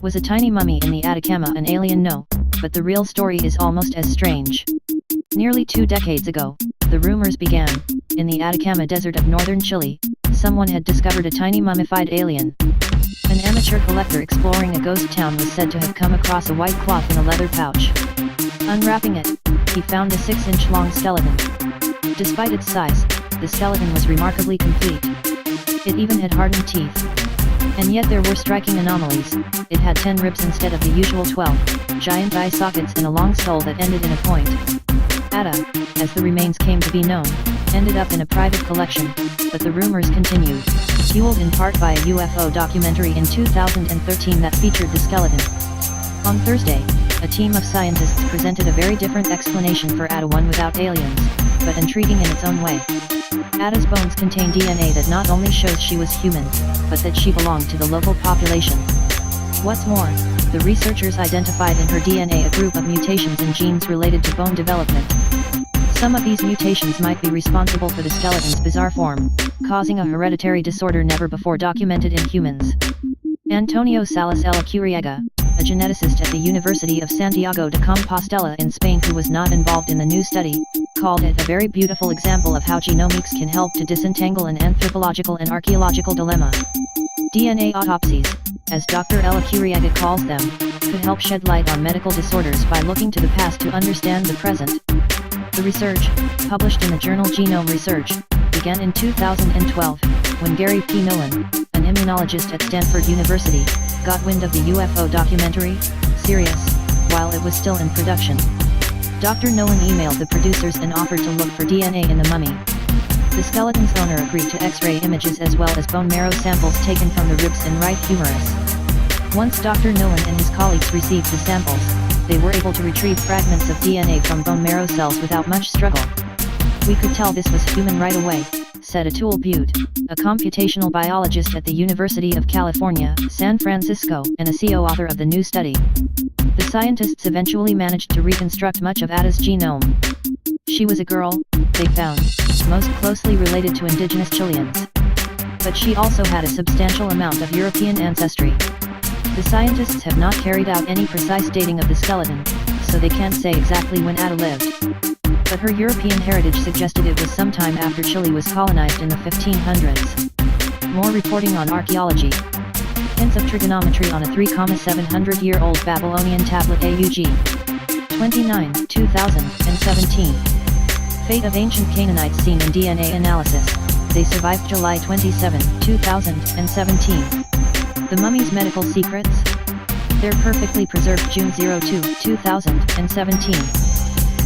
Was a tiny mummy in the Atacama an alien? No, but the real story is almost as strange. Nearly 2 decades ago, the rumors began. In the Atacama desert of northern Chile, someone had discovered a tiny mummified alien. An amateur collector exploring a ghost town was said to have come across a white cloth in a leather pouch. Unwrapping it, he found a 6-inch long skeleton. Despite its size, the skeleton was remarkably complete. It even had hardened teeth. And yet there were striking anomalies. It had 10 ribs instead of the usual 12, giant eye sockets and a long skull that ended in a point. Ata, as the remains came to be known, ended up in a private collection, but the rumors continued, fueled in part by a UFO documentary in 2013 that featured the skeleton. On Thursday, a team of scientists presented a very different explanation for Ata, one without aliens, but intriguing in its own way. Ata's bones contain DNA that not only shows she was human, but that she belonged to the local population. What's more, the researchers identified in her DNA a group of mutations in genes related to bone development. Some of these mutations might be responsible for the skeleton's bizarre form, causing a hereditary disorder never before documented in humans. Antonio Salas Elecuriaga, a geneticist at the University of Santiago de Compostela in Spain who was not involved in the new study, called it a very beautiful example of how genomics can help to disentangle an anthropological and archaeological dilemma. DNA autopsies, as Dr. Elecuriaga calls them, could help shed light on medical disorders by looking to the past to understand the present. The research, published in the journal Genome Research, began in 2012, when Gary P. Nolan, an immunologist at Stanford University, got wind of the UFO documentary, Sirius, while it was still in production. Dr. Nolan emailed the producers and offered to look for DNA in the mummy. The skeleton's owner agreed to X-ray images as well as bone marrow samples taken from the ribs and right humerus. Once Dr. Nolan and his colleagues received the samples, they were able to retrieve fragments of DNA from bone marrow cells without much struggle. "We could tell this was human right away," said Atul Butte, a computational biologist at the University of California, San Francisco, and a co-author of the new study. The scientists eventually managed to reconstruct much of Ata's genome. She was a girl, they found, most closely related to indigenous Chileans. But she also had a substantial amount of European ancestry. The scientists have not carried out any precise dating of the skeleton, so they can't say exactly when Ata lived. But her European heritage suggested it was sometime after Chile was colonized in the 1500s. More reporting on archaeology. Hints of trigonometry on a 3,700-year-old Babylonian tablet AUG. 29, 2017. Fate of ancient Canaanites seen in DNA analysis. They survived July 27, 2017. The mummy's medical secrets? They're perfectly preserved June 02, 2017.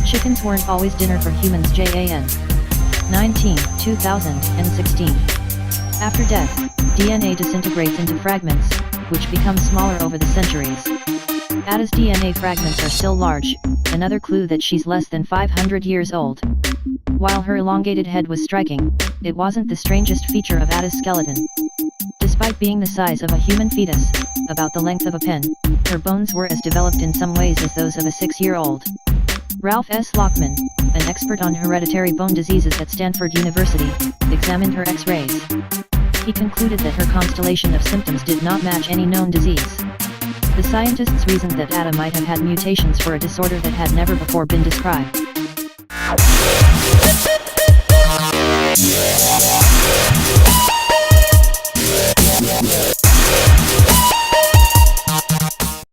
Chickens weren't always dinner for humans Jan. 19, 2016. After death, DNA disintegrates into fragments, which become smaller over the centuries. Ata's DNA fragments are still large, another clue that she's less than 500 years old. While her elongated head was striking, it wasn't the strangest feature of Ata's skeleton. Despite being the size of a human fetus, about the length of a pen, her bones were as developed in some ways as those of a 6-year-old. Ralph S. Lockman, an expert on hereditary bone diseases at Stanford University, examined her X-rays. He concluded that her constellation of symptoms did not match any known disease. The scientists reasoned that Ata might have had mutations for a disorder that had never before been described. Yeah.